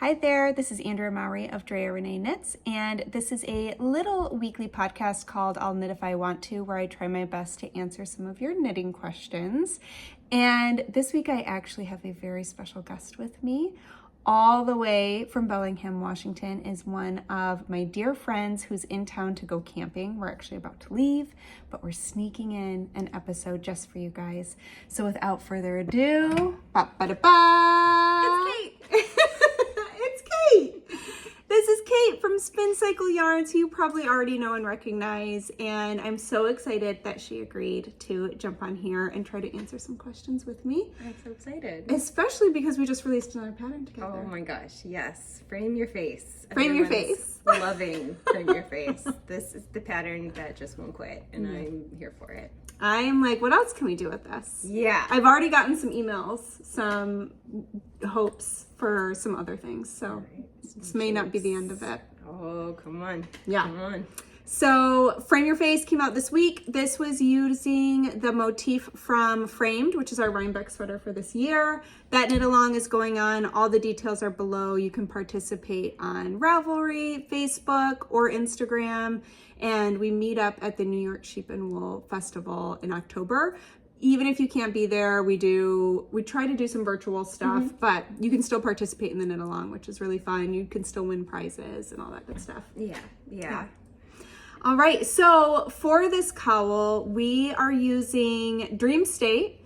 Hi there, this is Andrea Mowry of Drea Renee Knits, and this is a little weekly podcast called I'll Knit If I Want To, where I try my best to answer some of your knitting questions. And this week I actually have a very special guest with me. All the way from Bellingham, Washington is one of my dear friends who's in town to go camping. We're actually about to leave, but we're sneaking in an episode just for you guys. So without further ado, it's Kate! It's Kate! This is Kate from Spin Cycle Yarns, who you probably already know and recognize, and I'm so excited that she agreed to jump on here and try to answer some questions with me. I'm so excited. Especially because we just released another pattern together. Oh my gosh, yes. Frame your face. Frame your face. Loving Frame Your Face. This is the pattern that just won't quit, and I'm here for it. I'm like, what else can we do with this? Yeah. I've already gotten some emails, some hopes for some other things, so this may not be the end of it. Oh, come on. Yeah. Come on. So Frame Your Face came out this week. This was using the motif from Framed, which is our Rhinebeck sweater for this year. That knit along is going on. All the details are below. You can participate on Ravelry, Facebook, or Instagram. And we meet up at the New York Sheep and Wool Festival in October. Even if you can't be there, we try to do some virtual stuff, but you can still participate in the knit along, which is really fun. You can still win prizes and all that good stuff. Yeah. All right, so for this cowl, we are using Dream State,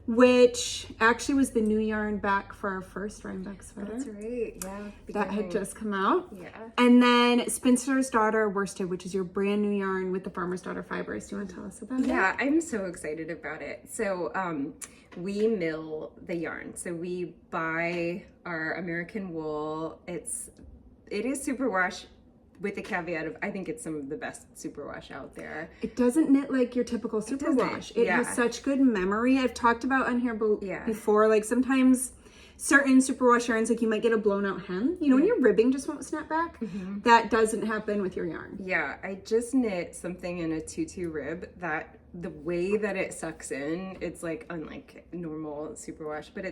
which actually was the new yarn back for our first Rhinebeck sweater. That's right, yeah. That had just come out. Yeah. And then Spinster's Daughter Worsted, which is your brand new yarn with the Farmer's Daughter fibers. Do you want to tell us about it? Yeah, I'm so excited about it. So we mill the yarn. So we buy our American wool. It is superwash, with the caveat of, I think it's some of the best superwash out there. It doesn't knit like your typical superwash. It has such good memory. I've talked about on here before, like sometimes certain superwash yarns, like you might get a blown out hem. You know, when your ribbing just won't snap back? That doesn't happen with your yarn. Yeah, I just knit something in a tutu rib that the way that it sucks in, it's like unlike normal superwash, but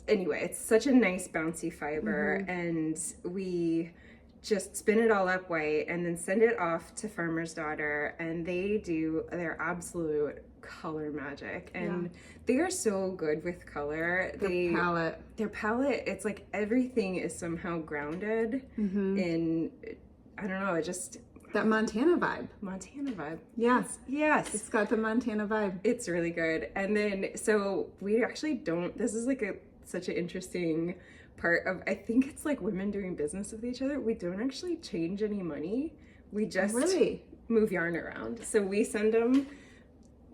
anyway, it's such a nice bouncy fiber, and we just spin it all up white and then send it off to Farmer's Daughter, and they do their absolute color magic, and they are so good with color. Their palette, it's like everything is somehow grounded in, I don't know, that Montana vibe. Yes. It's got the Montana vibe. It's really good. And then, so we actually don't, this is like such an interesting part of, I think it's like women doing business with each other. We don't actually change any money. We just move yarn around. So we send them,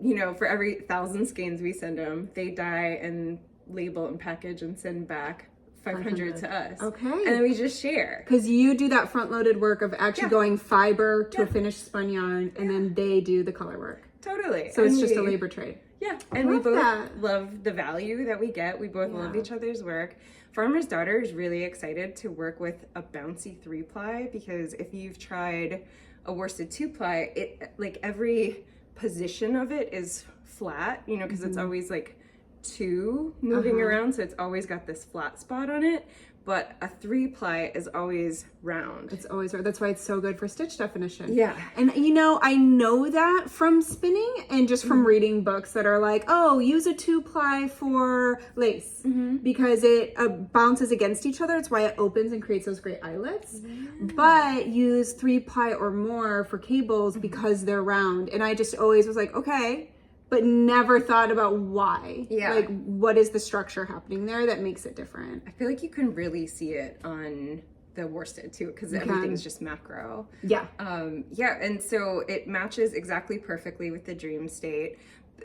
you know, for every 1,000 skeins we send them, they dye and label and package and send back 500 to us. Okay. And then we just share. Because you do that front-loaded work of actually going fiber to a finished spun yarn, and then they do the color work. Totally. So it's just a labor trade. Yeah. And we both love the value that we get. We both love each other's work. Farmer's Daughter is really excited to work with a bouncy 3-ply, because if you've tried a worsted 2-ply, it like every position of it is flat, you know, because it's always like two moving around, so it's always got this flat spot on it. But a 3-ply is always round. It's always round. That's why it's so good for stitch definition. Yeah. And you know, I know that from spinning and just from reading books that are like, oh, use a 2-ply for lace because it bounces against each other. It's why it opens and creates those great eyelets. But use 3-ply or more for cables because they're round. And I just always was like, okay, but never thought about why. Like, what is the structure happening there that makes it different? I feel like you can really see it on the worsted too, because everything's just macro. And so it matches exactly perfectly with the Dream State.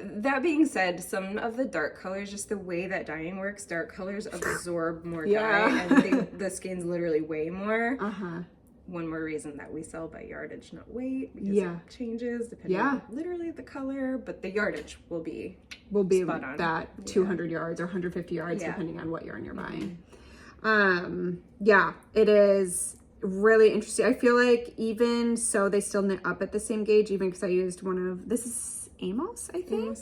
That being said, some of the dark colors, just the way that dyeing works, dark colors absorb more dye, and the skeins literally weigh more. One more reason that we sell by yardage, not weight, because it changes depending on literally the color, but the yardage will be spot on. That 200 yards or 150 yards depending on what yarn you're buying. It is really interesting. I feel like even so they still knit up at the same gauge, even because I used this is Amos, I think.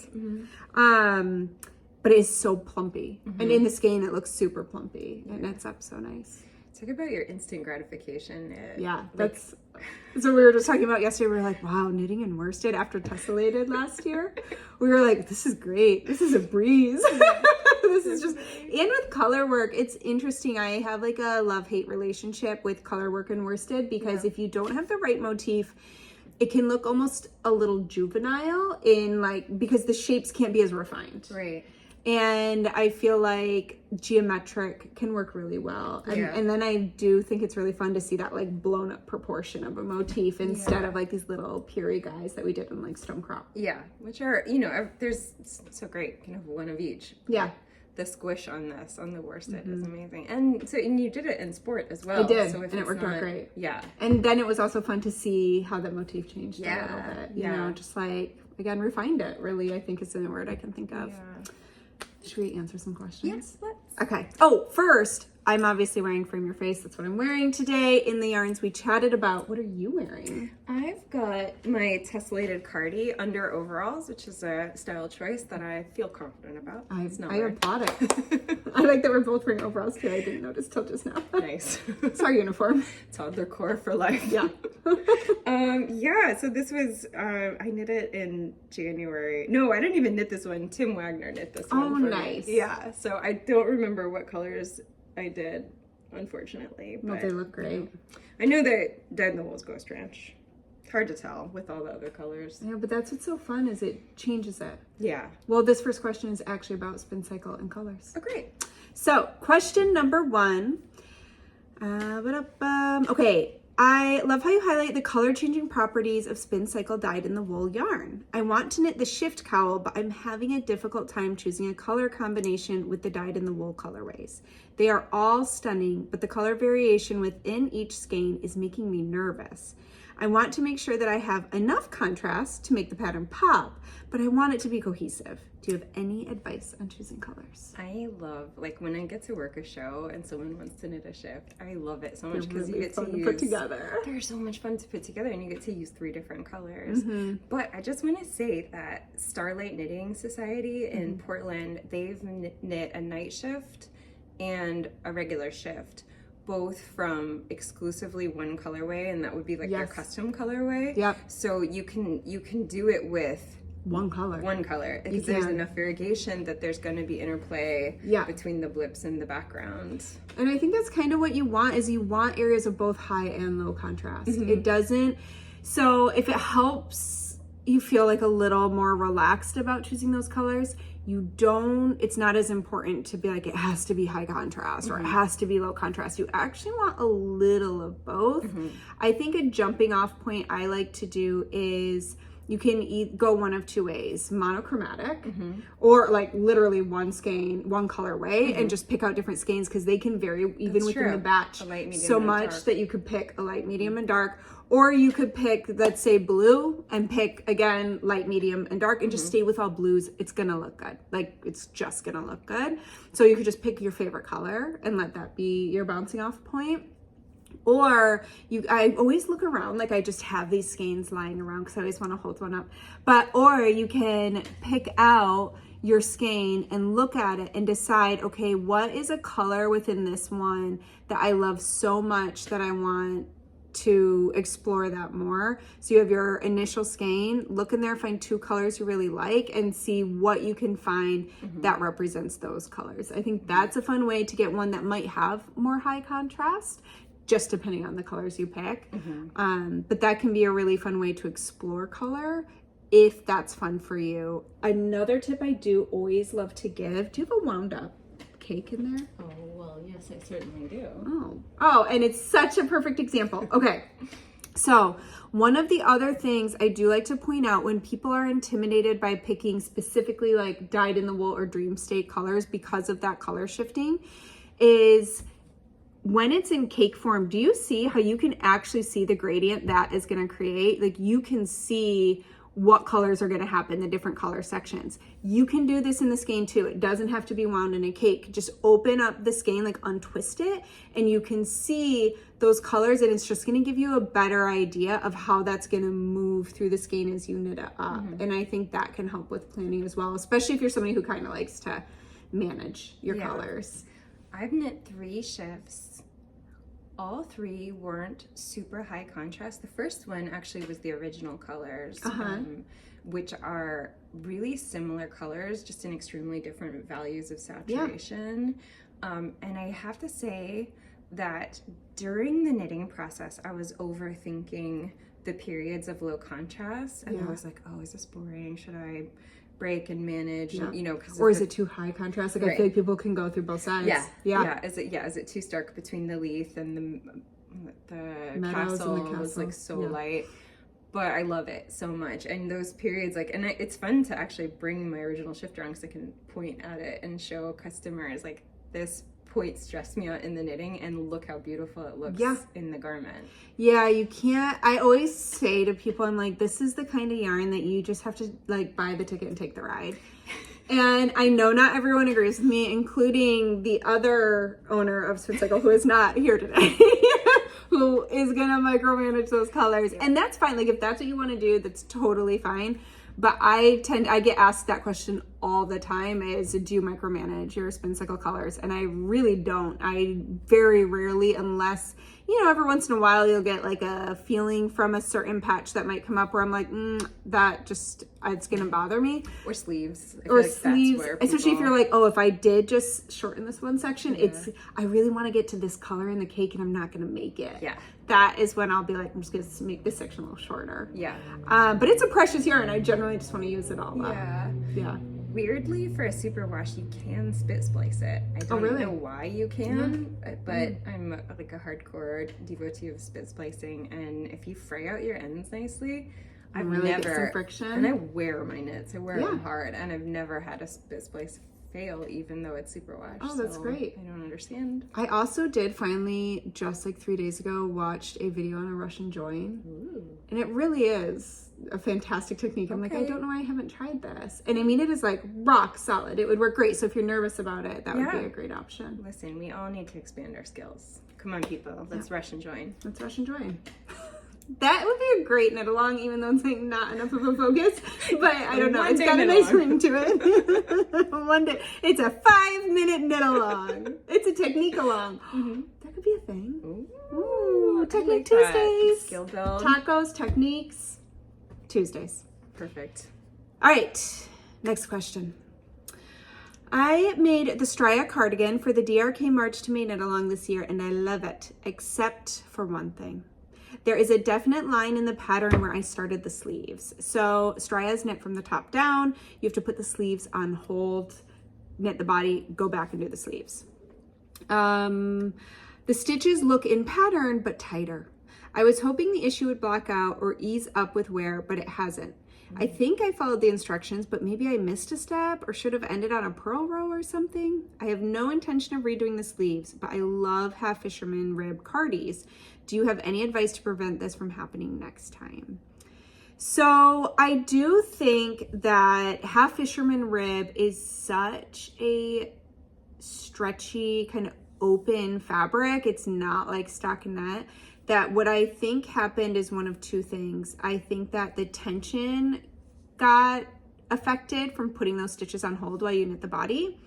but it is so plumpy. And in the skein, it looks super plumpy. It knits up so nice. Talk about your instant gratification. That's what we were just talking about yesterday. We were like, wow, knitting in worsted after tessellated last year. We were like, this is great. This is a breeze. This is just, and with color work, it's interesting. I have like a love-hate relationship with color work in worsted because if you don't have the right motif, it can look almost a little juvenile because the shapes can't be as refined. Right. And I feel like geometric can work really well. And then I do think it's really fun to see that like blown up proportion of a motif instead of like these little Puri guys that we did in like stone crop. Yeah, which are, there's so great, kind of one of each. Yeah. The squish on the worsted is amazing. And you did it in sport as well. I did, so and it worked out great. Yeah. And then it was also fun to see how the motif changed a little bit. You know, just like, again, refined it, really, I think is the word I can think of. Yeah. Should we answer some questions? Yes, let's. Okay. Oh, first, I'm obviously wearing Frame Your Face. That's what I'm wearing today in the yarns we chatted about. What are you wearing? I've got my tessellated cardie under overalls, which is a style choice that I feel confident about. I applaud it. I like that we're both wearing overalls too. I didn't notice till just now. Nice. It's our uniform. Toddler core for life. Yeah. So this was, I knit it in January. No, I didn't even knit this one. Tim Wagner knit this one. Oh, nice. Me. Yeah. So I don't remember what colors I did, unfortunately. But they look great. I know that Dyed in the Wool is Ghost Ranch. Hard to tell with all the other colors. Yeah, but that's what's so fun is it changes it. Yeah. Well, this first question is actually about spin cycle and colors. Oh, great. So, question number 1. Okay. I love how you highlight the color changing properties of spin cycle dyed in the wool yarn. I want to knit the shift cowl, but I'm having a difficult time choosing a color combination with the dyed in the wool colorways. They are all stunning, but the color variation within each skein is making me nervous. I want to make sure that I have enough contrast to make the pattern pop, but I want it to be cohesive. Do you have any advice on choosing colors? I love, like, when I get to work a show and someone wants to knit a shift, I love it so much because you get to put together. They're so much fun to put together, and you get to use 3 different colors. But I just want to say that Starlight Knitting Society in Portland, they've knit a night shift and a regular shift, both from exclusively one colorway, and that would be like their custom colorway. Yep. So you can do it with one color because there's enough variation that there's going to be interplay between the blips and the background. And I think that's kind of what you want, is you want areas of both high and low contrast. It doesn't, so if it helps you feel like a little more relaxed about choosing those colors, it's not as important to be like, it has to be high contrast or it has to be low contrast. You actually want a little of both. I think a jumping off point I like to do is you can go one of 2 ways, monochromatic or like literally one skein, one colorway, and just pick out different skeins because they can vary even within the batch so much that you could pick a light, medium, and dark. Or you could pick, let's say, blue and pick, again, light, medium, and dark and just stay with all blues. It's going to look good. Like, it's just going to look good. So you could just pick your favorite color and let that be your bouncing off point. Or I always look around, like I just have these skeins lying around because I always want to hold one up. Or you can pick out your skein and look at it and decide, okay, what is a color within this one that I love so much that I want to explore that more. So you have your initial skein, look in there, find 2 colors you really like and see what you can find that represents those colors. I think that's a fun way to get one that might have more high contrast, just depending on the colors you pick. But that can be a really fun way to explore color if that's fun for you. Another tip I do always love to give, do you have a wound up cake in there? Oh, well, yes, I certainly do. Oh, and it's such a perfect example. Okay, so one of the other things I do like to point out when people are intimidated by picking specifically like dyed in the wool or dream state colors because of that color shifting is when it's in cake form, do you see how you can actually see the gradient that is going to create? Like you can see what colors are going to happen, the different color sections. You can do this in the skein too. It doesn't have to be wound in a cake. Just open up the skein, like untwist it, and you can see those colors, and it's just going to give you a better idea of how that's going to move through the skein as you knit it up. And I think that can help with planning as well, especially if you're somebody who kind of likes to manage your colors? I've knit 3 shifts. All 3 weren't super high contrast. The first one actually was the original colors, which are really similar colors, just in extremely different values of saturation. And I have to say that during the knitting process, I was overthinking the periods of low contrast. And I was like, oh, is this boring? Should I break and manage? You know, or is it too high contrast? Like I feel like people can go through both sides. Is it too stark between the Leith and the castle? Was like so light, but I love it so much. And those periods, like, and it's fun to actually bring my original shift around because I can point at it and show customers like, this point stressed me out in the knitting, and look how beautiful it looks in the garment. You can't, I always say to people, I'm like, this is the kind of yarn that you just have to like buy the ticket and take the ride. And I know not everyone agrees with me, including the other owner of Spin Cycle, who is not here today, who is gonna micromanage those colors. And that's fine. Like if that's what you want to do, that's totally fine. But I get asked that question all the time, is do you micromanage your Spin Cycle colors? And I really don't. I very rarely, unless, you know, every once in a while you'll get like a feeling from a certain patch that might come up where I'm like, that just, it's gonna bother me. Or sleeves. Or like sleeves, especially if you're like, oh, if I did just shorten this one section, I really want to get to this color in the cake and I'm not gonna make it. That is when I'll be like, I'm just gonna make this section a little shorter. But it's a precious yarn. I generally just want to use it all up. Weirdly, for a superwash, you can spit splice it. I don't know why you can, but I'm like a hardcore devotee of spit splicing, and if you fray out your ends nicely, I've really never, get some friction. And I wear my knits, I wear them hard, and I've never had a spit splice fail, even though it's superwash. Oh, that's great. I don't understand. I also did finally, just like 3 days ago, watched a video on a Russian join. And it really is a fantastic technique. I'm like, I don't know why I haven't tried this. And I mean, it is like rock solid. It would work great. So if you're nervous about it, that would be a great option. Listen, we all need to expand our skills. Come on, people. Let's Russian join. Let's Russian join. That would be a great knit along, even though it's like not enough of a focus. But I don't know. It's got a nice ring to it. One day. It's a 5-minute knit along. It's a technique along. That could be a thing. Ooh, Technique Tuesdays. Skill build. Tacos, techniques, Tuesdays. Perfect. All right. Next question. I made the Stria cardigan for the DRK March to May knit along this year, and I love it, except for one thing. There is a definite line in the pattern where I started the sleeves. So Stria is knit from the top down. You have to put the sleeves on hold, knit the body, go back and do the sleeves. The stitches look in pattern, but tighter. I was hoping the issue would block out or ease up with wear, but it hasn't. I think I followed the instructions, but maybe I missed a step or should have ended on a purl row or something. I have no intention of redoing the sleeves, but I love half-fisherman rib cardis. Do you have any advice to prevent this from happening next time? So I do think that half-fisherman rib is such a stretchy, kind of open fabric. It's not like stockinette. That what I think happened is one of two things. I think that the tension got affected from putting those stitches on hold while you knit the body,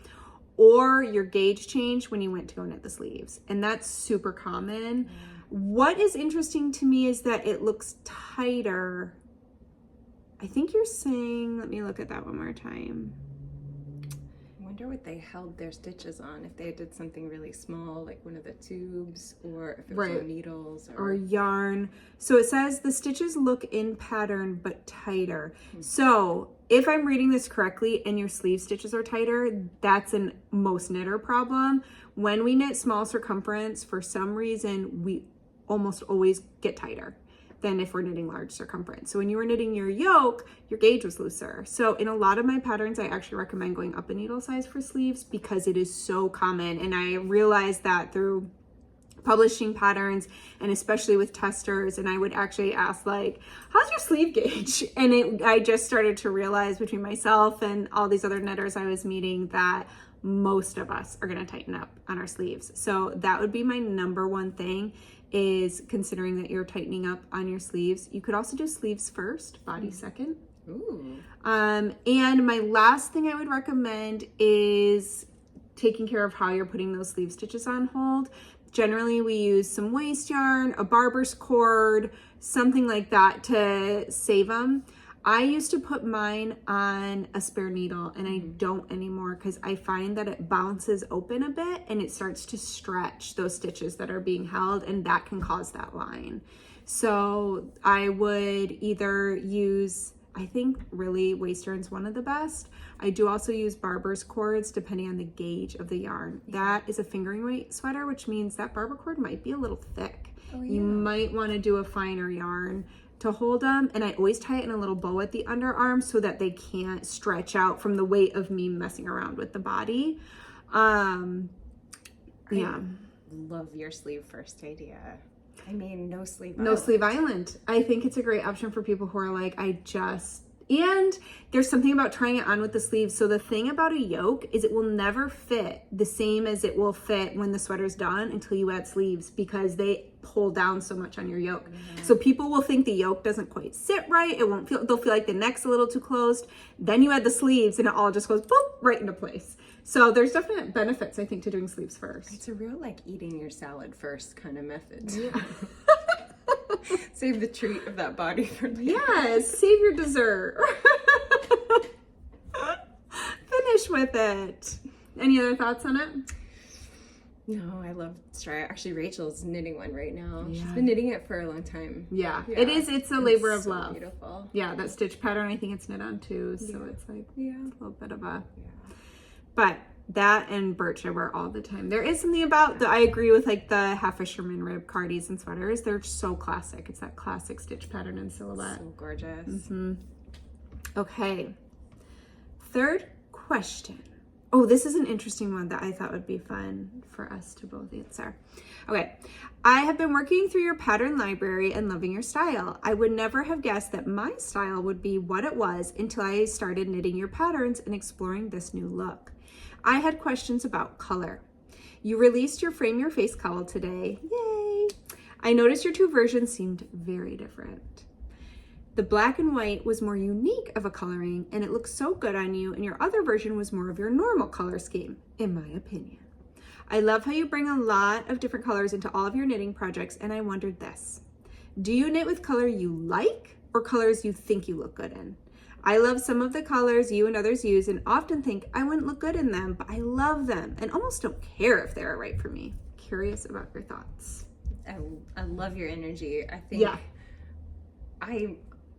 or your gauge changed when you went to go knit the sleeves. And that's super common. What is interesting to me is that it looks tighter. I think you're saying, let me look at that one more time. I wonder what they held their stitches on, if they did something really small, like one of the tubes, or if it was on needles or yarn. So it says the stitches look in pattern but tighter. So if I'm reading this correctly and your sleeve stitches are tighter, that's a most knitter problem. When we knit small circumference, for some reason we almost always get tighter than if we're knitting large circumference. So when you were knitting your yoke, your gauge was looser. So in a lot of my patterns, I actually recommend going up a needle size for sleeves because it is so common. And I realized that through publishing patterns and especially with testers. And I would actually ask like, how's your sleeve gauge? And I just started to realize between myself and all these other knitters I was meeting that most of us are gonna tighten up on our sleeves. So that would be my number one thing, is considering that you're tightening up on your sleeves. You could also do sleeves first, body second. Ooh. And my last thing I would recommend is taking care of how you're putting those sleeve stitches on hold. Generally, we use some waste yarn, a barber's cord, something like that to save them. I used to put mine on a spare needle, and I don't anymore because I find that it bounces open a bit and it starts to stretch those stitches that are being held, and that can cause that line. So I would either use, I think really waste yarn's one of the best. I do also use barber's cords depending on the gauge of the yarn. That is a fingering weight sweater, which means that barber cord might be a little thick. You might want to do a finer yarn to hold them, and I always tie it in a little bow at the underarm so that they can't stretch out from the weight of me messing around with the body. Yeah. I love your sleeve first idea. I mean, no sleeve No sleeve island. I think it's a great option for people who are like, and there's something about trying it on with the sleeves. So the thing about a yoke is it will never fit the same as it will fit when the sweater's done until you add sleeves, because they pull down so much on your yoke. So people will think the yoke doesn't quite sit right. They'll feel like the neck's a little too closed. Then you add the sleeves and it all just goes boop, right into place. So there's definite benefits, I think, to doing sleeves first. It's a real like eating your salad first kind of method. Yeah. Save the treat of that body for later. Yes, save your dessert. Finish with it. Any other thoughts on it? No, I love Stria. Actually, Rachel's knitting one right now. Yeah. She's been knitting it for a long time. Yeah. It's a labor of love. Beautiful. Yeah, that stitch pattern, I think it's knit on too. So it's like a little bit of a, but that and birch I wear all the time. There is something about I agree with like the half-fisherman rib cardis and sweaters. They're so classic. It's that classic stitch pattern and silhouette. So gorgeous. Mm-hmm. Okay. Third question. Oh, this is an interesting one that I thought would be fun for us to both answer. Okay. I have been working through your pattern library and loving your style. I would never have guessed that my style would be what it was until I started knitting your patterns and exploring this new look. I had questions about color. You released your Frame Your Face cowl today. Yay! I noticed your two versions seemed very different. The black and white was more unique of a coloring, and it looked so good on you, and your other version was more of your normal color scheme, in my opinion. I love how you bring a lot of different colors into all of your knitting projects, and I wondered this. Do you knit with color you like, or colors you think you look good in? I love some of the colors you and others use and often think I wouldn't look good in them, but I love them and almost don't care if they're right for me. Curious about your thoughts. I love your energy. I think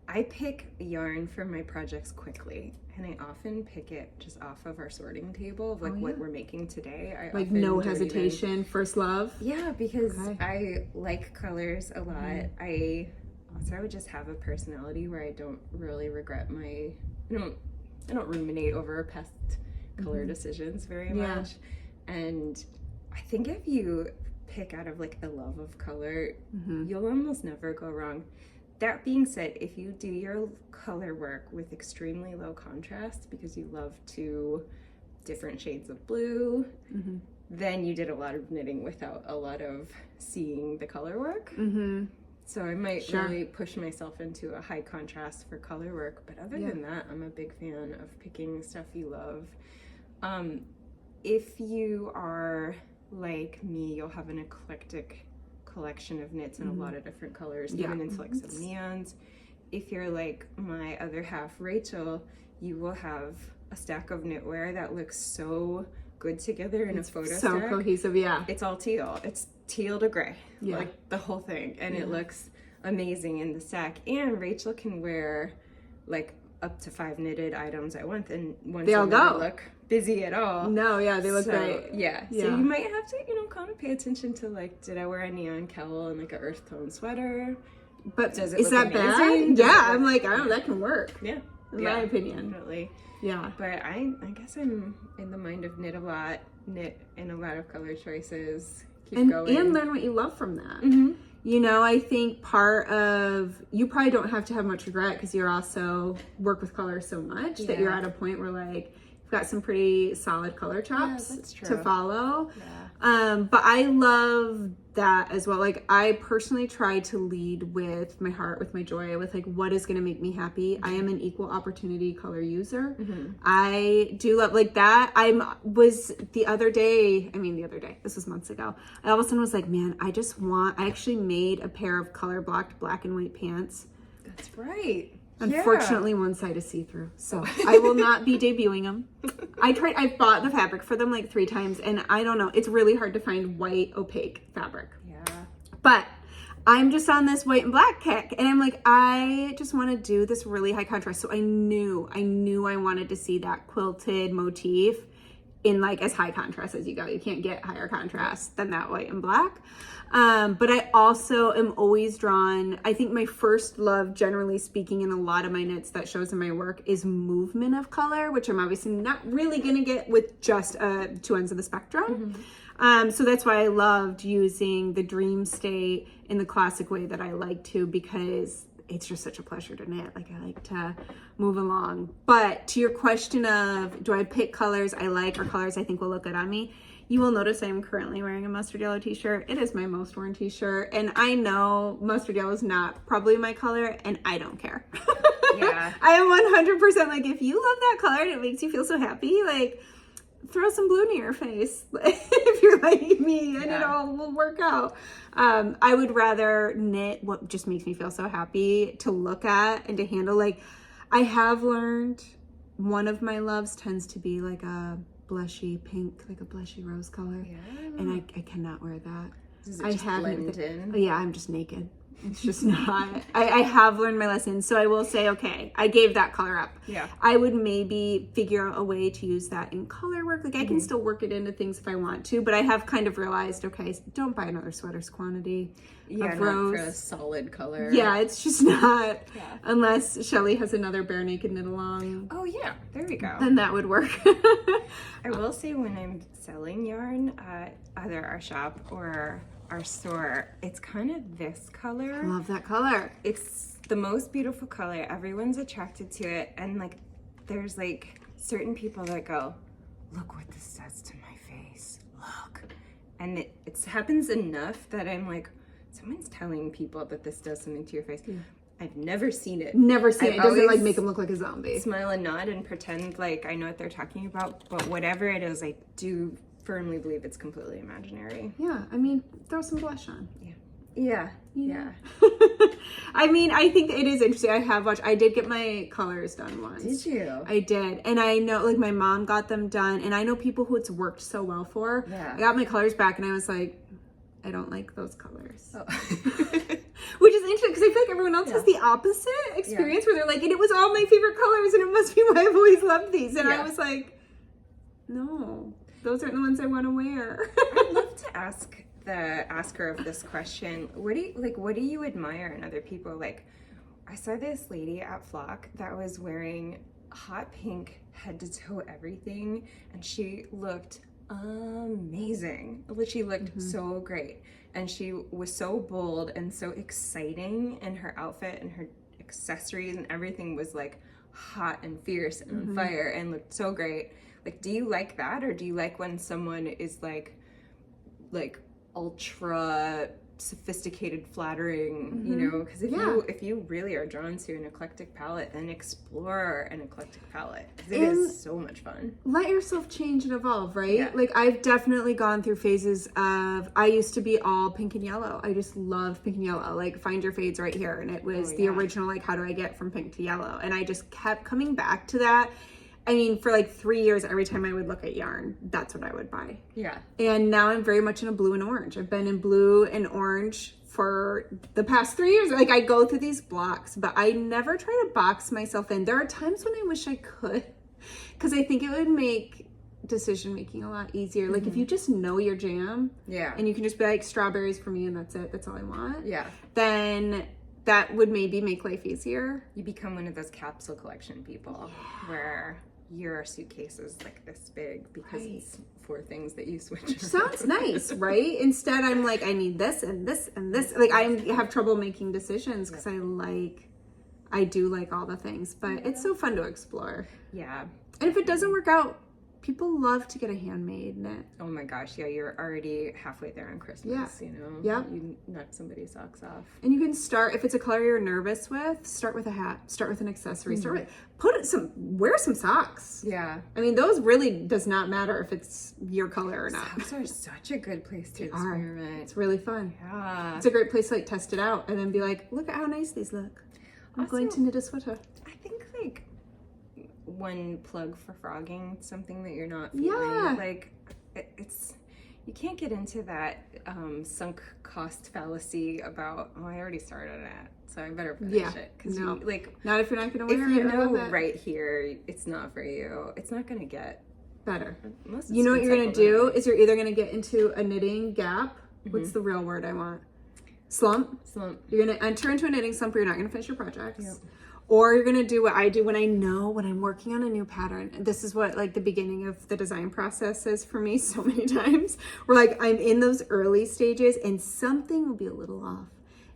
I pick yarn for my projects quickly, and I often pick it just off of our sorting table of like what we're making today. I like no hesitation, first love? Yeah, because I like colors a lot. I would just have a personality where I don't really regret I don't ruminate over past color decisions very much. And I think if you pick out of like a love of color, you'll almost never go wrong. That being said, if you do your color work with extremely low contrast because you love different shades of blue, then you did a lot of knitting without a lot of seeing the color work. So I might really push myself into a high contrast for color work. But other than that, I'm a big fan of picking stuff you love. If you are like me, you'll have an eclectic collection of knits in a lot of different colors, even into like some neons. If you're like my other half, Rachel, you will have a stack of knitwear that looks so good together in a photo so stack. Cohesive. It's all teal. It's teal to gray, like the whole thing, and it looks amazing in the stack. And Rachel can wear like up to 5 knitted items at once, and once they all go look busy at all. No, they look great. So you might have to, kind of pay attention to like, did I wear a neon cowl and like an earth tone sweater? But does it is look that amazing? bad? I'm like, I don't know, that can work. In my opinion. Definitely. Yeah. But I guess I'm in the mind of knit in a lot of color choices. Keep going. And learn what you love from that. I think part of, you probably don't have to have much regret because you're also work with color so much that you're at a point where like, if got some pretty solid color chops to follow. Yeah. But I love that as well. Like, I personally try to lead with my heart, with my joy, with like what is going to make me happy. I am an equal opportunity color user. I do love like that. The other day, this was months ago, I all of a sudden was like, man, I actually made a pair of color blocked black and white pants. That's right. Unfortunately, one side is see-through, so I will not be debuting them. I bought the fabric for them like 3 times, and I don't know, it's really hard to find white opaque fabric. Yeah. But I'm just on this white and black kick, and I'm like, I just want to do this really high contrast. So I knew I wanted to see that quilted motif in like as high contrast as you go. You can't get higher contrast than that white and black. But I also am always drawn, I think my first love, generally speaking, in a lot of my knits that shows in my work is movement of color, which I'm obviously not really going to get with just 2 ends of the spectrum. So that's why I loved using the Dream State in the classic way that I like to, because it's just such a pleasure to knit. Like, I like to move along. But to your question of, do I pick colors I like or colors I think will look good on me? You will notice I am currently wearing a mustard yellow t-shirt. It is my most worn t-shirt. And I know mustard yellow is not probably my color, and I don't care. Yeah. I am 100% like, if you love that color and it makes you feel so happy, like, throw some blue in your face if you're like me, and it all will work out. I would rather knit what just makes me feel so happy to look at and to handle. Like, I have learned one of my loves tends to be like a blushy pink, like a blushy rose color. And I cannot wear that. Does it just blend in? Oh, yeah, I'm just naked. It's just not. I have learned my lesson, so I will say, okay, I gave that color up. Yeah. I would maybe figure out a way to use that in color work. Like, I can still work it into things if I want to, but I have kind of realized, okay, don't buy another sweater's quantity of rose. Not for a solid color. Yeah, it's just not. Unless Shelly has another bare naked knit along. Oh yeah, there we go. Then that would work. I will say, when I'm selling yarn at either our shop or our store, it's kind of this color. I love that color. It's the most beautiful color. Everyone's attracted to it, and like, there's like certain people that go, look what this does to my face, look. And it happens enough that I'm like, someone's telling people that this does something to your face. I've never seen it. Never seen it. It doesn't like make him look like a zombie. Smile and nod and pretend like I know what they're talking about, but whatever it is, I do firmly believe it's completely imaginary. Yeah, I mean, throw some blush on. Yeah. I mean, I think it is interesting. I did get my colors done once. Did you? I did. And I know, like, my mom got them done, and I know people who it's worked so well for. Yeah. I got my colors back, and I was like, I don't like those colors. Oh. Which is interesting, because I feel like everyone else has the opposite experience, where they're like, and it was all my favorite colors, and it must be why I've always loved these. And I was like, no, those aren't the ones I want to wear. I'd love to ask the asker of this question, what do you admire in other people? Like, I saw this lady at Flock that was wearing hot pink head to toe everything, and she looked amazing. She looked so great, and she was so bold and so exciting, and her outfit and her accessories and everything was like hot and fierce and on fire and looked so great. Like, do you like that, or do you like when someone is like ultra sophisticated, flattering, you know? Because if you really are drawn to an eclectic palette, then explore an eclectic palette, because it is so much fun. Let yourself change and evolve, right? Like, I've definitely gone through phases of, I used to be all pink and yellow. I just loved pink and yellow. Like, Find Your Fades right here, and it was the original, like, how do I get from pink to yellow? And I just kept coming back to that. I mean, for like 3 years, every time I would look at yarn, that's what I would buy. Yeah. And now I'm very much in a blue and orange. I've been in blue and orange for the past 3 years. Like, I go through these blocks, but I never try to box myself in. There are times when I wish I could, because I think it would make decision making a lot easier. Like, if you just know your jam, and you can just be like, strawberries for me, and that's it. That's all I want. Yeah. Then that would maybe make life easier. You become one of those capsule collection people where your suitcase is like this big because it's 4 things that you switch. Sounds nice, right? Instead, I'm like, I need this and this and this. Like, I have trouble making decisions because I do like all the things, but it's so fun to explore. Yeah. And if it doesn't work out, people love to get a handmade knit. Oh my gosh, yeah, you're already halfway there on Christmas, you know? Yeah. You knock somebody's socks off. And you can start, if it's a color you're nervous with, start with a hat, start with an accessory, wear some socks. Yeah. I mean, those really does not matter if it's your color or not. Socks are such a good place to experiment. It's really fun. Yeah. It's a great place to like test it out and then be like, look at how nice these look. I'm going to knit a sweater. I think like one plug for frogging, something that you're not feeling. Yeah. Like it's, you can't get into that sunk cost fallacy about, oh, I already started it, so I better finish it. Because no. like, not if you're not going to wear if you it. know right here it's not for you, it's not going to get better. You know what you're going to do is you're either going to get into a knitting gap. What's the real word I want? Slump. You're going to enter into a knitting slump where you're not going to finish your projects. Yep. Or you're going to do what I do when I'm working on a new pattern. This is what like the beginning of the design process is for me so many times. Where like I'm in those early stages and something will be a little off.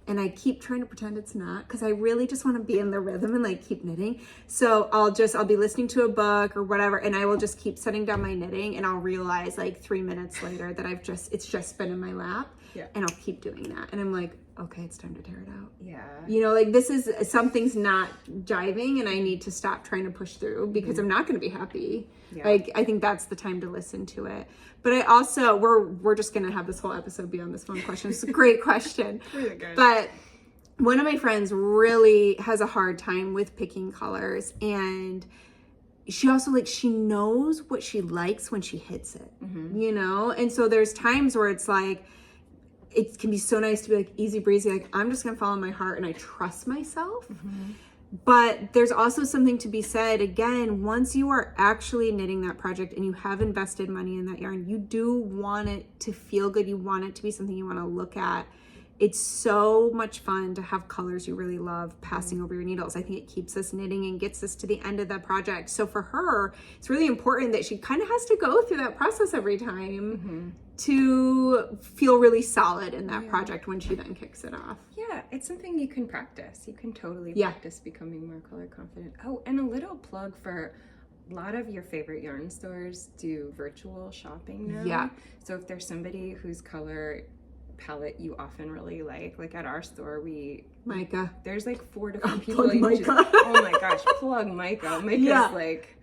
And I keep trying to pretend it's not because I really just want to be in the rhythm and like keep knitting. So I'll be listening to a book or whatever and I will just keep setting down my knitting and I'll realize like 3 minutes later that it's just been in my lap. Yeah. And I'll keep doing that. And I'm like, okay, it's time to tear it out. Yeah. You know, like something's not jiving and I need to stop trying to push through because I'm not going to be happy. Yeah. Like, I think that's the time to listen to it. But I also, we're just going to have this whole episode be on this one question. It's a great question. Really good. But one of my friends really has a hard time with picking colors and she also she knows what she likes when she hits it, you know? And so there's times where it's like, it can be so nice to be like easy breezy, like I'm just gonna follow my heart and I trust myself. But there's also something to be said, again, once you are actually knitting that project and you have invested money in that yarn, you do want it to feel good. You want it to be something you want to look at. It's so much fun to have colors you really love passing over your needles. I think it keeps us knitting and gets us to the end of the project. So for her, it's really important that she kind of has to go through that process every time to feel really solid in that project when she then kicks it off. Yeah, it's something you can practice. You can totally practice becoming more color confident. Oh, and a little plug for a lot of your favorite yarn stores do virtual shopping now. Yeah. So if there's somebody whose color palette you often really like at our store, Micah. There's like 4 different people. Micah. Oh my gosh, plug Micah. Micah's like,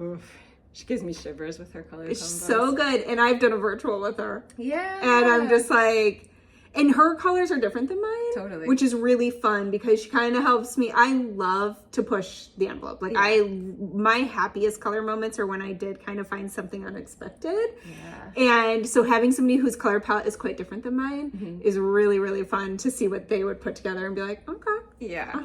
oof. She gives me shivers with her colors. It's so good. And I've done a virtual with her. Yeah. And I'm just like, and her colors are different than mine. Totally. Which is really fun because she kind of helps me. I love to push the envelope. Like my happiest color moments are when I did kind of find something unexpected. Yeah. And so having somebody whose color palette is quite different than mine is really, really fun to see what they would put together and be like, okay. Yeah.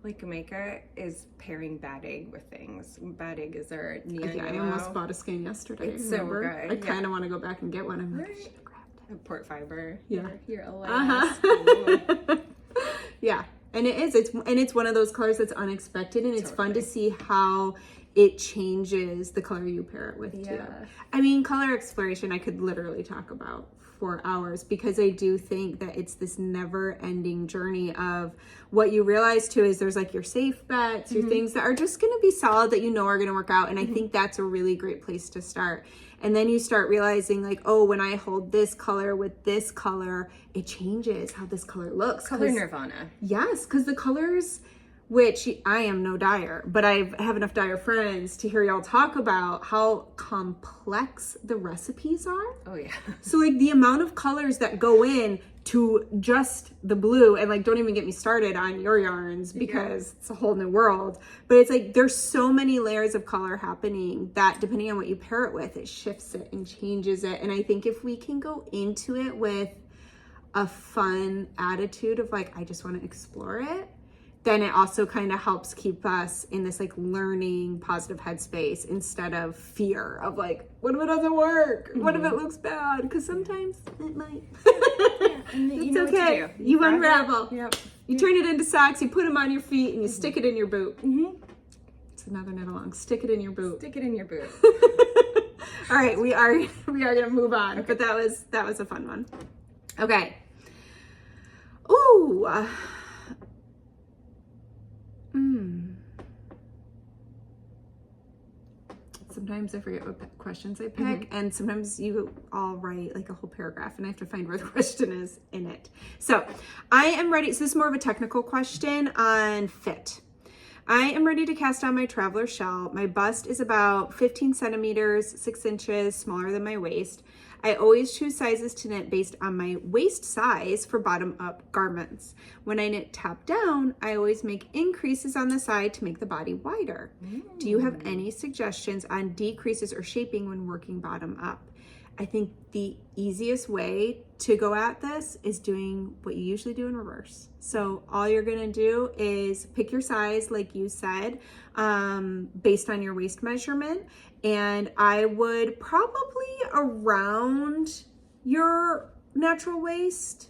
Like Micah is pairing bad egg with things. Bad egg is our neon yellow. I almost bought a skein yesterday. It's so good. I kind of want to go back and get one. I'm like, I should have grabbed it. A port fiber. Yeah. Your LS. Yeah. And it's one of those colors that's unexpected and it's fun to see how it changes the color you pair it with too. I mean, color exploration I could literally talk about for hours because I do think that it's this never-ending journey of what you realize too is there's like your safe bets, your things that are just going to be solid that you know are going to work out, and I think that's a really great place to start. And then you start realizing like, oh, when I hold this color with this color, it changes how this color looks. Color nirvana. Yes, because the colors, which I am no dyer, but I have enough dyer friends to hear y'all talk about how complex the recipes are. Oh yeah. So like the amount of colors that go in to just the blue, and like don't even get me started on your yarns because it's a whole new world. But it's like there's so many layers of color happening that depending on what you pair it with, it shifts it and changes it. And I think if we can go into it with a fun attitude of like, I just want to explore it, then it also kind of helps keep us in this like learning positive headspace instead of fear of like, what if it doesn't work? What if it looks bad? Because sometimes it might. It's okay. You unravel. Yep. You turn it into socks, you put them on your feet, and you stick it in your boot. It's another knit along. Stick it in your boot. Stick it in your boot. All right, we are gonna move on, but that was a fun one. Okay. Ooh. sometimes I forget what questions I pick, and sometimes you all write like a whole paragraph and I have to find where the question is in it. So I am ready. So this is more of a technical question on fit. I am ready to cast on my traveler shell. My bust is about 15 centimeters, 6 inches smaller than my waist. I always choose sizes to knit based on my waist size for bottom up garments. When I knit top down, I always make increases on the side to make the body wider. Do you have any suggestions on decreases or shaping when working bottom up? I think the easiest way to go at this is doing what you usually do in reverse. So all you're gonna do is pick your size, like you said, based on your waist measurement. And I would probably around your natural waist.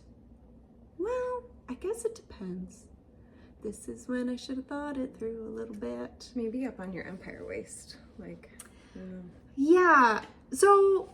Well, I guess it depends. This is when I should have thought it through a little bit. Maybe up on your empire waist, like. Yeah, so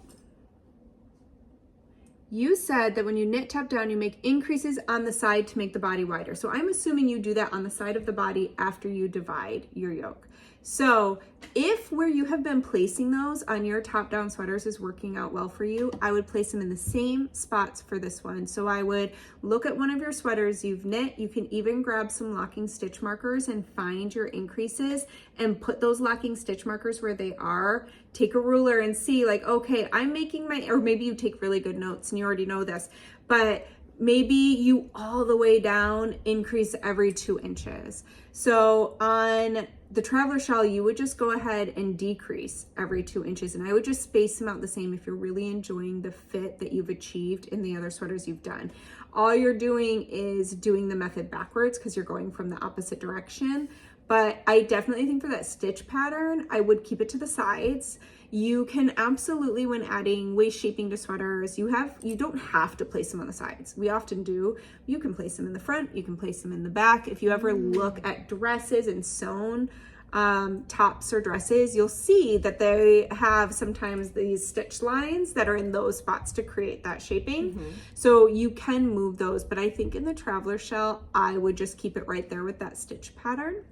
you said that when you knit top down, you make increases on the side to make the body wider. So I'm assuming you do that on the side of the body after you divide your yoke. So if where you have been placing those on your top down sweaters is working out well for you, I would place them in the same spots for this one. So I would look at one of your sweaters you've knit. You can even grab some locking stitch markers and find your increases and put those locking stitch markers where they are. Take a ruler and see like, okay, I'm making my, or maybe you take really good notes and you already know this, but maybe you all the way down increase every 2 inches. So on the traveler shell, you would just go ahead and decrease every 2 inches. And I would just space them out the same if you're really enjoying the fit that you've achieved in the other sweaters you've done. All you're doing is doing the method backwards because you're going from the opposite direction. But I definitely think for that stitch pattern, I would keep it to the sides. You can absolutely, when adding waist shaping to sweaters, you don't have to place them on the sides. We often do. You can place them in the front, you can place them in the back. If you ever look at dresses and sewn tops or dresses, you'll see that they have sometimes these stitch lines that are in those spots to create that shaping. So you can move those, but I think in the traveler shell, I would just keep it right there with that stitch pattern.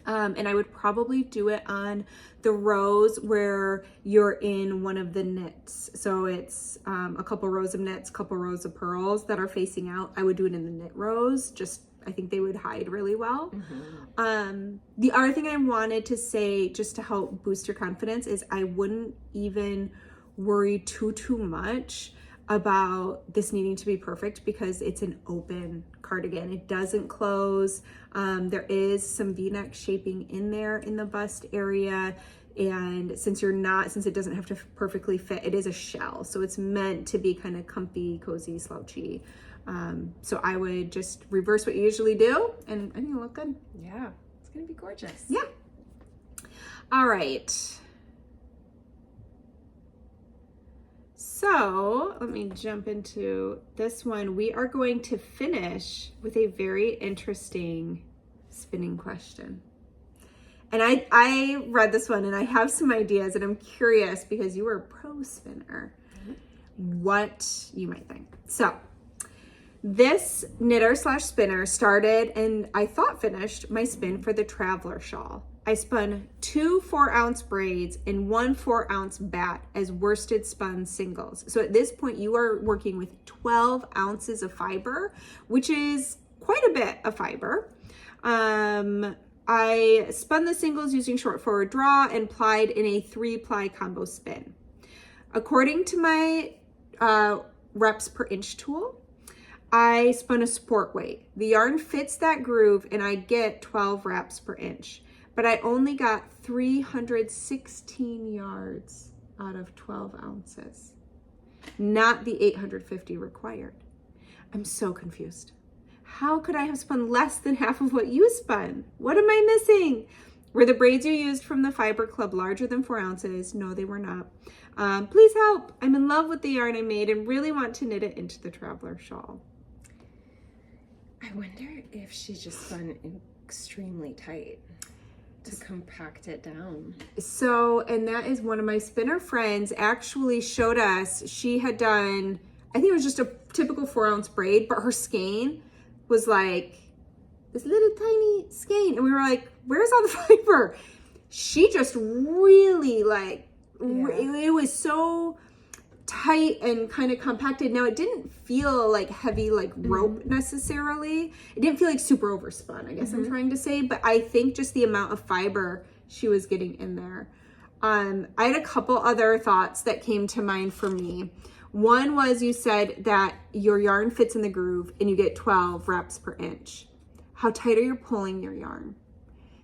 And I would probably do it on the rows where you're in one of the knits. So it's a couple rows of knits, couple rows of purls that are facing out. I would do it in the knit rows. Just, I think they would hide really well. The other thing I wanted to say, just to help boost your confidence, is I wouldn't even worry too much about this needing to be perfect because it's an open cardigan. It doesn't close. There is some V-neck shaping in there in the bust area. And since it doesn't have to perfectly fit, it is a shell. So it's meant to be kind of comfy, cozy, slouchy. So I would just reverse what you usually do and I think it'll look good. Yeah, it's gonna be gorgeous. Yeah. All right. So let me jump into this one. We are going to finish with a very interesting spinning question. And I read this one and I have some ideas and I'm curious because you were a pro spinner, what you might think. So this knitter / spinner started and I thought finished my spin for the traveler shawl. I spun 2 4-ounce braids and 1 4-ounce bat as worsted spun singles. So at this point you are working with 12 ounces of fiber, which is quite a bit of fiber. I spun the singles using short forward draw and plied in a 3-ply combo spin. According to my reps per inch tool, I spun a sport weight. The yarn fits that groove and I get 12 wraps per inch. But I only got 316 yards out of 12 ounces, not the 850 required. I'm so confused. How could I have spun less than half of what you spun? What am I missing? Were the braids you used from the Fiber Club larger than 4 ounces? No, they were not. Please help. I'm in love with the yarn I made and really want to knit it into the traveler shawl. I wonder if she just spun extremely tight to compact it down. So, and that is one of my spinner friends actually showed us, she had done, I think it was just a typical 4-ounce braid, but her skein was like this little tiny skein. And we were like, where's all the fiber? She just really like, it was so tight and kind of compacted. Now it didn't feel like heavy, like rope necessarily. It didn't feel like super overspun, I guess I'm trying to say, but I think just the amount of fiber she was getting in there. I had a couple other thoughts that came to mind for me. One was, you said that your yarn fits in the groove and you get 12 reps per inch. How tight are you pulling your yarn?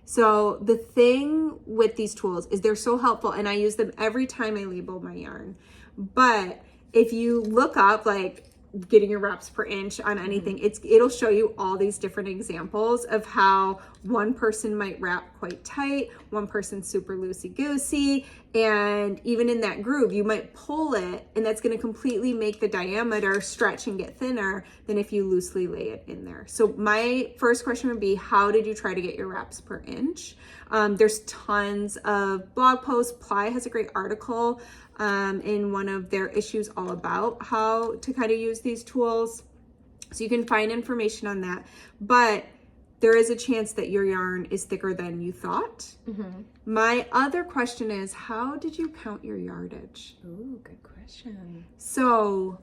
So the thing with these tools is they're so helpful, and I use them every time I label my yarn. But if you look up like getting your reps per inch on anything, it'll show you all these different examples of how one person might wrap quite tight, one person super loosey-goosey, and even in that groove you might pull it, and that's going to completely make the diameter stretch and get thinner than if you loosely lay it in there. So my first question would be, how did you try to get your reps per inch? There's tons of blog posts. Ply has a great article in one of their issues all about how to kind of use these tools. So you can find information on that. But there is a chance that your yarn is thicker than you thought. My other question is, how did you count your yardage? Ooh, good question. So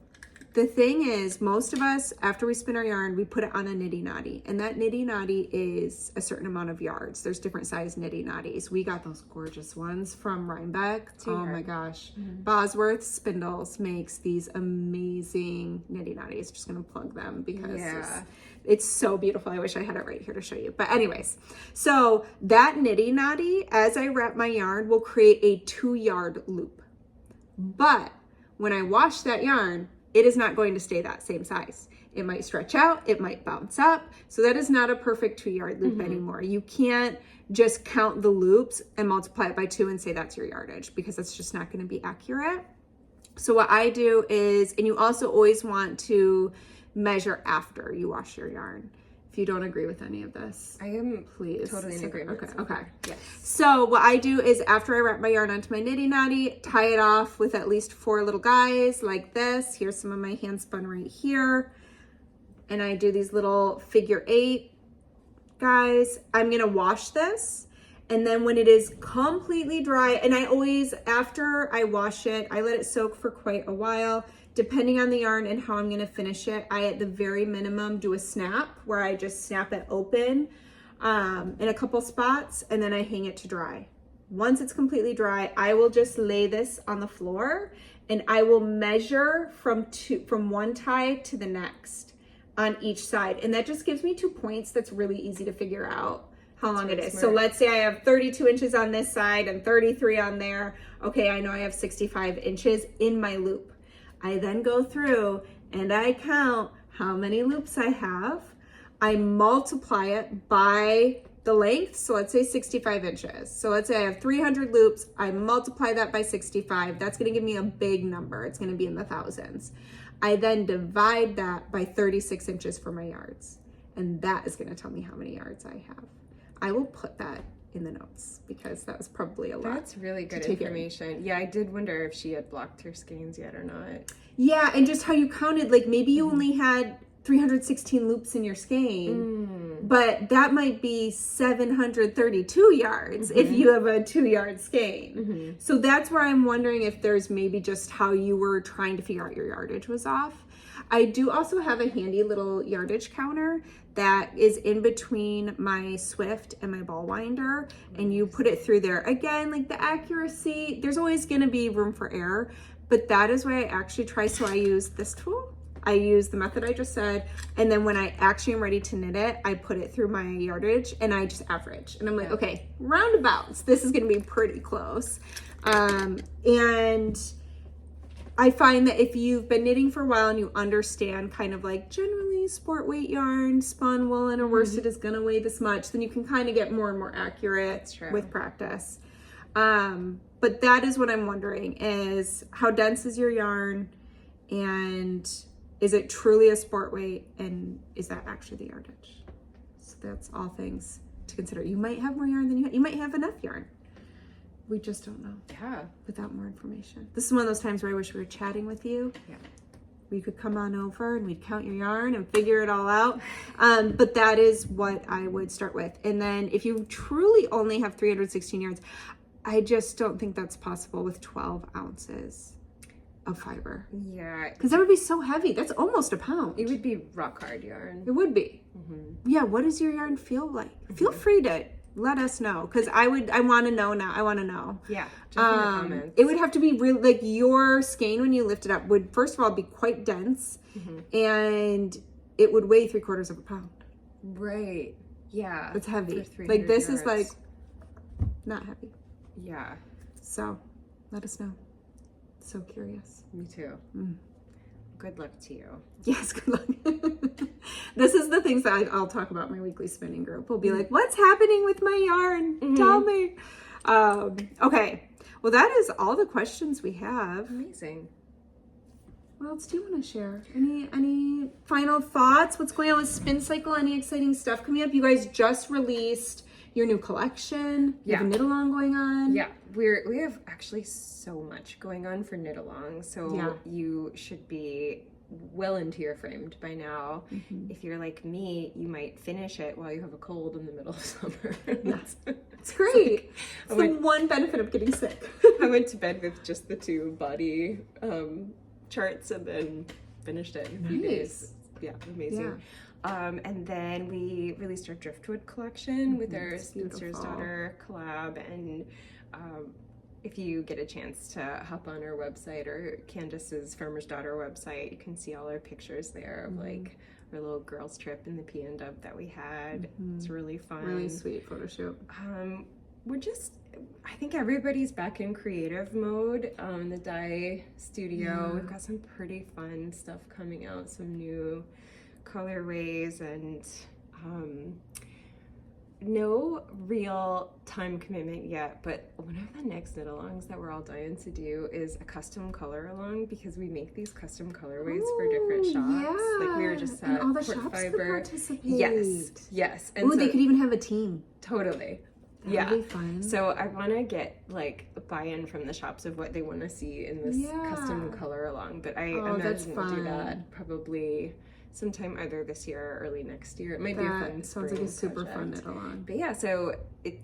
the thing is, most of us, after we spin our yarn, we put it on a niddy noddy, and that niddy noddy is a certain amount of yards. There's different size niddy noddies. We got those gorgeous ones from Rhinebeck. Oh my gosh. Bosworth Spindles makes these amazing niddy noddies. Just gonna plug them because it's so beautiful. I wish I had it right here to show you. But anyways, so that niddy noddy, as I wrap my yarn, will create a 2-yard loop. But when I wash that yarn, it is not going to stay that same size. It might stretch out, it might bounce up. So that is not a perfect 2-yard loop anymore. You can't just count the loops and multiply it by 2 and say that's your yardage, because that's just not going to be accurate. So what I do is, and you also always want to measure after you wash your yarn. If you don't agree with any of this, I am please totally in agreement. Okay. Yes. So what I do is, after I wrap my yarn onto my niddy noddy, tie it off with at least 4 little guys like this. Here's some of my hand spun right here. And I do these little figure 8 guys. I'm gonna wash this. And then when it is completely dry, and I always, after I wash it, I let it soak for quite a while. Depending on the yarn and how I'm gonna finish it, I at the very minimum do a snap, where I just snap it open in a couple spots, and then I hang it to dry. Once it's completely dry, I will just lay this on the floor, and I will measure from one tie to the next on each side. And that just gives me 2 points. That's really easy to figure out how long it is. So let's say I have 32 inches on this side and 33 on there. Okay, I know I have 65 inches in my loop. I then go through and I count how many loops I have. I multiply it by the length. So let's say 65 inches. So let's say I have 300 loops. I multiply that by 65. That's going to give me a big number. It's going to be in the thousands. I then divide that by 36 inches for my yards. And that is going to tell me how many yards I have. I will put that in the notes because that was probably a lot. That's really good information. Yeah, I did wonder if she had blocked her skeins yet or not. Yeah, and just how you counted, like maybe you only had 316 loops in your skein, but that might be 732 yards if you have a 2-yard skein. So that's where I'm wondering if there's maybe just how you were trying to figure out your yardage was off. I do also have a handy little yardage counter that is in between my Swift and my ball winder, and you put it through there. Again, like the accuracy, there's always going to be room for error, but that is why I actually try. So I use this tool. I use the method I just said, and then when I actually am ready to knit it, I put it through my yardage and I just average. And I'm like, okay, roundabouts, this is going to be pretty close. And I find that if you've been knitting for a while and you understand kind of like generally sport weight yarn, spun woolen or worsted is going to weigh this much, then you can kind of get more and more accurate with practice. But that is what I'm wondering, is how dense is your yarn, and is it truly a sport weight, and is that actually the yardage? So that's all things to consider. You might have more yarn than you might have enough yarn. We just don't know. Yeah. Without more information. This is one of those times where I wish we were chatting with you. Yeah. we could come on over and we'd count your yarn and figure it all out. But that is what I would start with. And then if you truly only have 316 yards, I just don't think that's possible with 12 ounces of fiber. Yeah. Because that would be so heavy. That's almost a pound. It would be rock hard yarn. It would be. Yeah, what does your yarn feel like? Feel free to let us know, because I want to know now. I want to know. Yeah, jump in the comments. It would have to be really, like, your skein when you lift it up would first of all be quite dense, and it would weigh 3/4 of a pound. Right. Yeah. It's heavy. For Like, this yards. is like not heavy. Yeah. So let us know. So curious. Me too. Good luck to you. Yes, good luck. This is the things that I'll talk about in my weekly spinning group. We'll be like, what's happening with my yarn? Tell me. Okay. Well, that is all the questions we have. Amazing. What else do you want to share? Any final thoughts? What's going on with Spin Cycle? Any exciting stuff coming up? You guys just released your new collection. You have a knit along going on. Yeah, we have actually so much going on for knit along. So you should be well into your framed by now. If you're like me, you might finish it while you have a cold in the middle of summer. It's great. It's the one benefit of getting sick. I went to bed with just the 2 body charts and then finished it in a few days. Yeah, amazing. And then we released our Driftwood collection with our Spinster's Daughter collab. And if you get a chance to hop on our website or Candace's Farmer's Daughter website, you can see all our pictures there of like our little girls trip in the PNW that we had. It's really fun. Really sweet photo shoot. I think everybody's back in creative mode. The dye studio, we've got some pretty fun stuff coming out, some new colorways, and no real time commitment yet, but one of the next knit alongs that we're all dying to do is a custom color along, because we make these custom colorways for different shops. Like, we were just at all the Port shops Fiber. could participate. Yes. And they could even have a team. Totally. That'd be fun. So I want to get like buy-in from the shops of what they want to see in this custom color along, but I imagine we'll do that probably sometime either this year or early next year. It might be a fun sounds like a super project. fun knit along. But yeah, so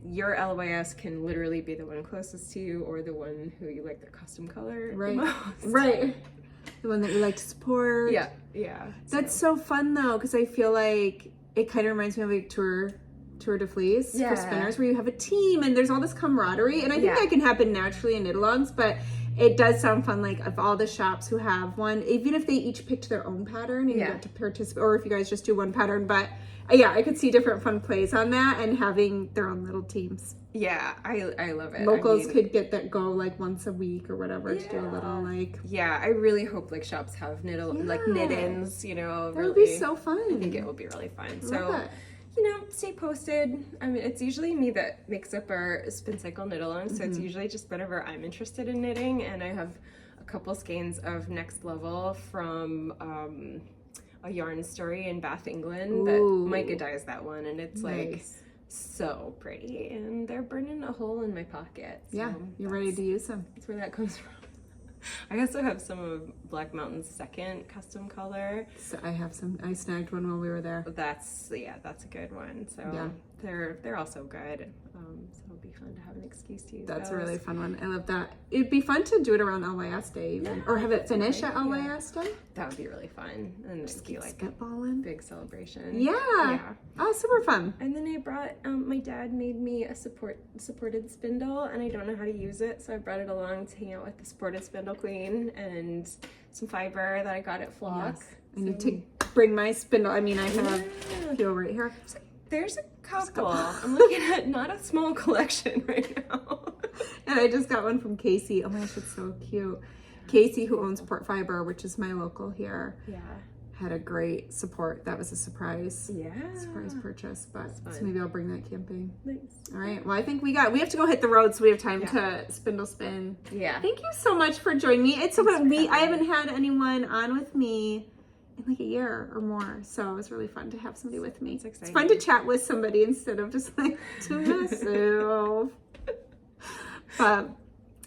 your LYS can literally be the one closest to you or the one who you like their custom color the most. Right. The one that you like to support. Yeah. That's so fun though, because I feel like it kind of reminds me of like Tour de Fleece for spinners, where you have a team and there's all this camaraderie, and I think that can happen naturally in knit alongs, but it does sound fun, like, of all the shops who have one, even if they each picked their own pattern and you get to participate, or if you guys just do one pattern. But I could see different fun plays on that and having their own little teams. Yeah, I love it. Locals could get that go like once a week or whatever to do a little like. Yeah, I really hope like shops have knit-ins, you know. That would be so fun. I think it will be really fun. So, you know, stay posted. I mean, it's usually me that makes up our Spin Cycle knit along, so it's usually just whenever I'm interested in knitting, and I have a couple skeins of Next Level from a yarn story in Bath, England that Micah dyes that one, and it's like so pretty, and they're burning a hole in my pocket. So you're ready to use them. That's where that comes from. I also have some of Black Mountain's second custom color. So I have some. I snagged one while we were there. That's a good one. So they're also good. So it'll be fun to have an excuse to use That's those. a really fun one. I love that. It'd be fun to do it around LYS Day even, or have it finish at LYS Day. That would be really fun, and just be like spitballing. Big celebration. Yeah. Oh, super fun. And then I brought my dad made me a supported spindle, and I don't know how to use it, so I brought it along to hang out with the supported spindle queen and some fiber that I got at Flock. Yes. I need to bring my spindle. I mean, I have a few right here. So there's a couple. I'm looking at not a small collection right now. And I just got one from Casey. Oh my gosh, it's so cute. Casey, who owns Port Fiber, which is my local here, had a great support. That was a surprise. Surprise purchase. But so maybe I'll bring that camping. Nice. All right. Well, I think we have to go hit the road, so we have time to spindle spin. Yeah. Thank you so much for joining me. It's so fun. I haven't had anyone on with me in like a year or more, so it was really fun to have somebody with me. It's fun to chat with somebody instead of just like to myself. But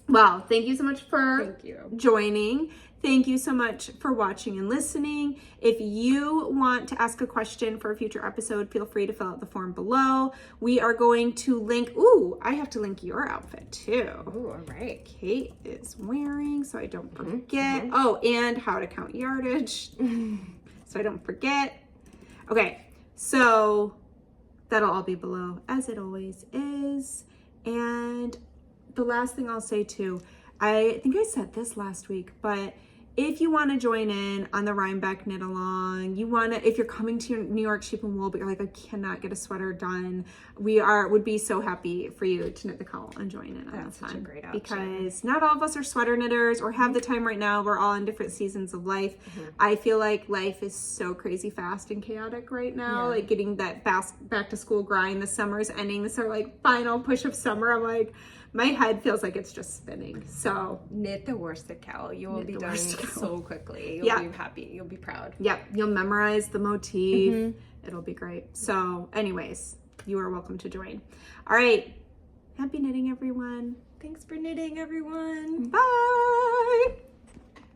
wow, thank you so much for joining. thank you so much for watching and listening. If you want to ask a question for a future episode, feel free to fill out the form below. We are going to link, I have to link your outfit too. Oh, all right. Kate is wearing, so I don't forget. Oh, and how to count yardage, so I don't forget. Okay, so that'll all be below, as it always is. And the last thing I'll say too, I think I said this last week, but if you want to join in on the Rhinebeck knit along, if you're coming to New York Sheep and Wool, but you're like, I cannot get a sweater done, would be so happy for you to knit the cowl and join in on That's such a great option. Because not all of us are sweater knitters or have the time right now. We're all in different seasons of life. I feel like life is so crazy fast and chaotic right now. Like getting that back to school grind. The summer's ending. This are like final push of summer. I'm like, my head feels like it's just spinning. So knit the worsted cowl. You will be done so quickly. You'll be happy. You'll be proud. Yep. You'll memorize the motif. It'll be great. So anyways, you are welcome to join. All right. Happy knitting, everyone. Thanks for knitting, everyone. Bye.